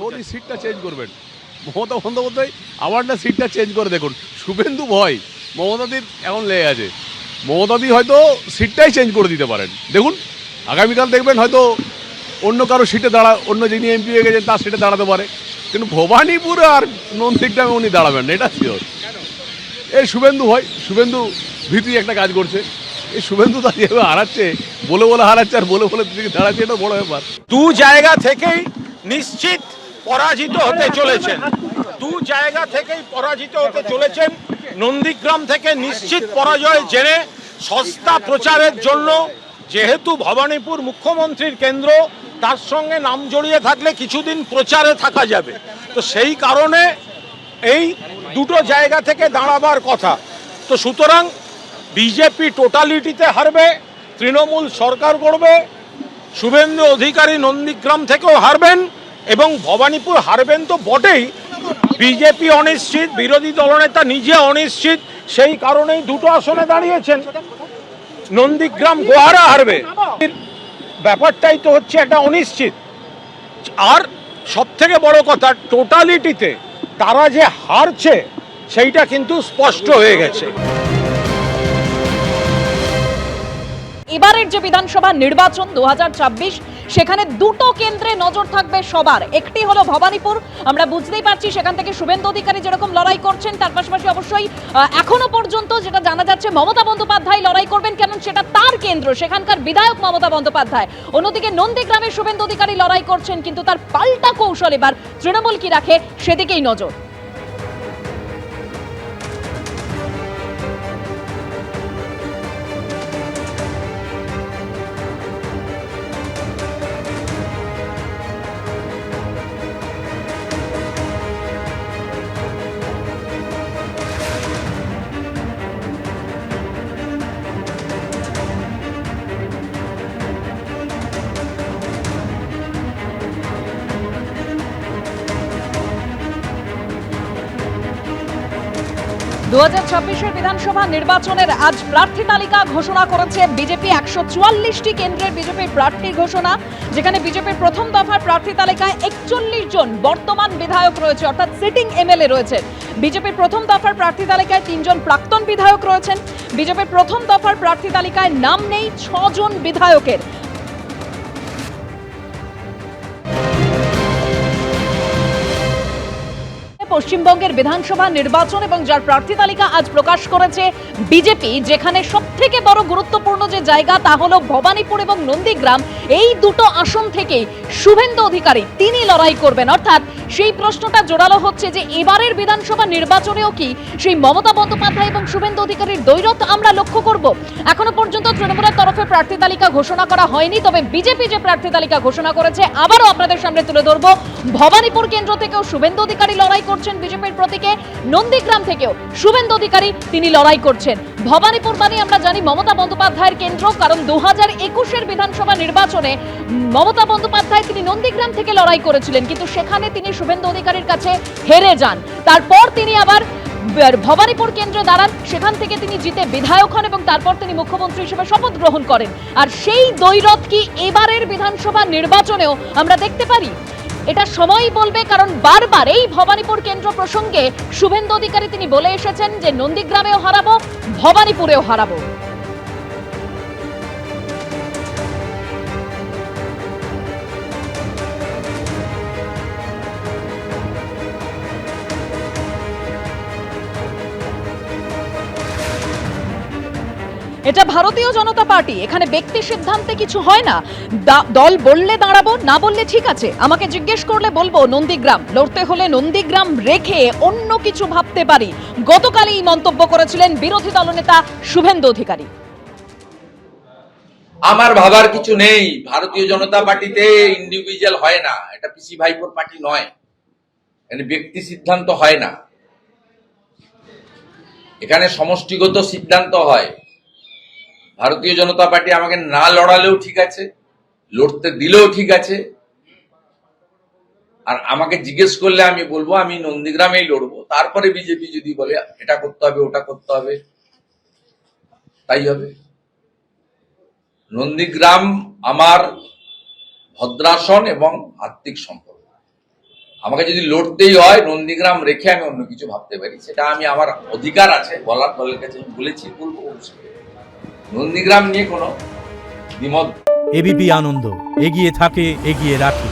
উনি সিটটা চেঞ্জ করবেন। মমতা বন্দ্যোপাধ্যায় আবার না সিটটা চেঞ্জ করে দেখুন। শুভেন্দু ভয়, মমতাদির এখন লেগে আছে। মমতাদি হয়তো সিটটাই চেঞ্জ করে দিতে পারেন। দেখুন আগামীকাল দেখবেন হয়তো অন্য কারো সিটে অন্য যিনি এমপি হয়ে গেছেন তার সিটে দাঁড়াতে পারে, কিন্তু ভবানীপুর আর নন্দীগ্রামে উনি দাঁড়াবেন না, এটা শিওর। এই শুভেন্দু হয়, শুভেন্দু ভীতি একটা কাজ করছে। এই শুভেন্দু তা যেভাবে হারাচ্ছে, বলে বলে হারাচ্ছে আর বলে বলে দিকে দাঁড়াচ্ছে, এটা বড় ব্যাপার। দু জায়গা থেকেই নিশ্চিত পরাজিত হতে চলেছেন, দু জায়গা থেকেই পরাজিত হতে চলেছেন। নন্দীগ্রাম থেকে নিশ্চিত পরাজয় জেনে সস্তা প্রচারের জন্য, যেহেতু ভবানীপুর মুখ্যমন্ত্রীর কেন্দ্র, তার সঙ্গে নাম জড়িয়ে থাকলে কিছুদিন প্রচারে থাকা যাবে, তো সেই কারণে এই দুটো জায়গা থেকে দাঁড়াবার কথা। তো সুতরাং বিজেপি টোটালিটিতে হারবে, তৃণমূল সরকার করবে, শুভেন্দু অধিকারী নন্দীগ্রাম থেকেও হারবেন এবং ভবানীপুর হারবেন তো বটেই। বিজেপি অনিশ্চিত, বিরোধী দলনেতা নিজে অনিশ্চিত, সেই কারণেই দুটো আসনে দাঁড়িয়েছেন। নন্দীগ্রাম গোহারা হারবে, ব্যাপারটাই তো হচ্ছে একটা অনিশ্চিত। আর সব থেকে বড় কথা, টোটালিটিতে তারা যে হারছে সেইটা কিন্তু স্পষ্ট হয়ে গেছে। এবারের যে বিধানসভা নির্বাচন 2024, সেখানে দুটো কেন্দ্রে নজর থাকবে সবার। একটি হলো ভবানীপুর, আমরা বুঝতেই পারছি সেখান থেকে শুভেন্দু অধিকারী যেরকম লড়াই করছেন, তার পাশাপাশি অবশ্যই এখনো পর্যন্ত যেটা জানা যাচ্ছে মমতা বন্দ্যোপাধ্যায় লড়াই করবেন, কারণ সেটা তার কেন্দ্র, সেখানকার বিধায়ক মমতা বন্দ্যোপাধ্যায়। অন্যদিকে নন্দীগ্রামে শুভেন্দু অধিকারী লড়াই করছেন, কিন্তু তার পাল্টা কৌশল এবার তৃণমূল কি রাখে সেদিকেই নজর। 2026-এর বিধানসভা নির্বাচনের আজ প্রার্থী তালিকা ঘোষণা করেছে বিজেপি। 144টি কেন্দ্রের বিজেপির প্রার্থীর ঘোষণা, যেখানে বিজেপির প্রথম দফার প্রার্থী তালিকায় 41 জন বর্তমান বিধায়ক রয়েছে, অর্থাৎ সিটিং এমএলএ রয়েছেন। বিজেপির প্রথম দফার প্রার্থী তালিকায় 3 জন প্রাক্তন বিধায়ক রয়েছেন। বিজেপির প্রথম দফার প্রার্থী তালিকায় নাম নেই 6 জন বিধায়কের। পশ্চিমবঙ্গের বিধানসভা নির্বাচন এবং যার প্রার্থী তালিকা আজ প্রকাশ করেছে বিজেপি, যেখানে সবথেকে বড় গুরুত্বপূর্ণ যে জায়গা তা হলো ভবানীপুর এবং নন্দীগ্রাম। এই দুটো আসন থেকেই শুভেন্দু অধিকারী তিনি লড়াই করবেন, অর্থাৎ সেই প্রশ্নটা জোরালো হচ্ছে যে এবারের বিধানসভা নির্বাচনেও কি সেই মমতা বন্দ্যোপাধ্যায় এবং শুভেন্দু অধিকারীর দ্বৈরথ আমরা লক্ষ্য করব। এখনো পর্যন্ত তৃণমূলের তরফে প্রার্থী তালিকা ঘোষণা করা হয়নি, তবে বিজেপি যে প্রার্থী তালিকা ঘোষণা করেছে আবারও আপনাদের সামনে তুলে ধরবো। ভবানীপুর কেন্দ্র থেকেও শুভেন্দু অধিকারী লড়াই করছেন বিজেপির প্রতীকে, নন্দীগ্রাম থেকেও শুভেন্দু অধিকারী তিনি লড়াই করছেন। ভবানীপুর মানে আমরা জানি মমতা বন্দ্যোপাধ্যায়ের কেন্দ্র, কারণ 2021-এর বিধানসভা নির্বাচনে মমতা বন্দ্যোপাধ্যায় তিনি নন্দীগ্রাম থেকে লড়াই করেছিলেন, কিন্তু সেখানে তিনি শুভেন্দু অধিকারীর কাছে হেরে যান। তারপর তিনি আবার ভবানীপুর কেন্দ্রে দাঁড়ান, সেখান থেকে তিনি জিতে বিধায়ক হন এবং তারপর তিনি মুখ্যমন্ত্রী হিসেবে শপথ গ্রহণ করেন। আর সেই দ্বৈরথ কি এবারের বিধানসভা নির্বাচনেও আমরা দেখতে পারি? এটা সময়ই বলবে, কারণ বারবার এই ভবানীপুর কেন্দ্র প্রসঙ্গে শুভেন্দু অধিকারী তিনি বলে এসেছেন যে নন্দীগ্রামেও হারাবো, ভবানীপুরেও হারাবো। এটা ভারতীয় জনতা পার্টি, এখানে ব্যক্তি সিদ্ধান্তে কিছু হয় না। দল বললে দাঁড়াবো, না বললে ঠিক আছে, আমাকে জিজ্ঞেস করলে বলবো নন্দীগ্রাম, লড়তে হলে নন্দীগ্রাম রেখে অন্য কিছু ভাবতে পারি। গতকালই মন্তব্য করেছিলেন বিরোধী দলনেতা শুভেন্দু অধিকারী। আমার ভাবার কিছু নেই, ভারতীয় জনতা পার্টিতে ইন্ডিভিজুয়াল হয় না, এটা পিসি ভাইপোর পার্টি নয়, এখানে ব্যক্তি সিদ্ধান্ত হয় না, এখানে সমষ্টিগত সিদ্ধান্ত হয়। ভারতীয় জনতা পার্টি আমাকে না লড়ালেও ঠিক আছে, লড়তে দিলেও ঠিক আছে, আর আমাকে জিজ্ঞেস করলে আমি বলবো আমি নন্দীগ্রামেই লড়বো। তারপরে বিজেপি যদি বলে এটা করতে হবে ওটা করতে হবে, তাই হবে। নন্দীগ্রাম আমার ভদ্রাসন এবং আত্মিক সম্পর্ক। আমাকে যদি লড়তেই হয় নন্দীগ্রাম রেখে আমি অন্য কিছু ভাবতে পারি, সেটা আমি আমার অধিকার আছে বলার, দলের কাছে আমি বলেছি, বলবো অবশ্যই। নন্দীগ্রাম নিয়ে কোনো দ্বিমত। এবিপি আনন্দ, এগিয়ে থাকে, এগিয়ে রাখে।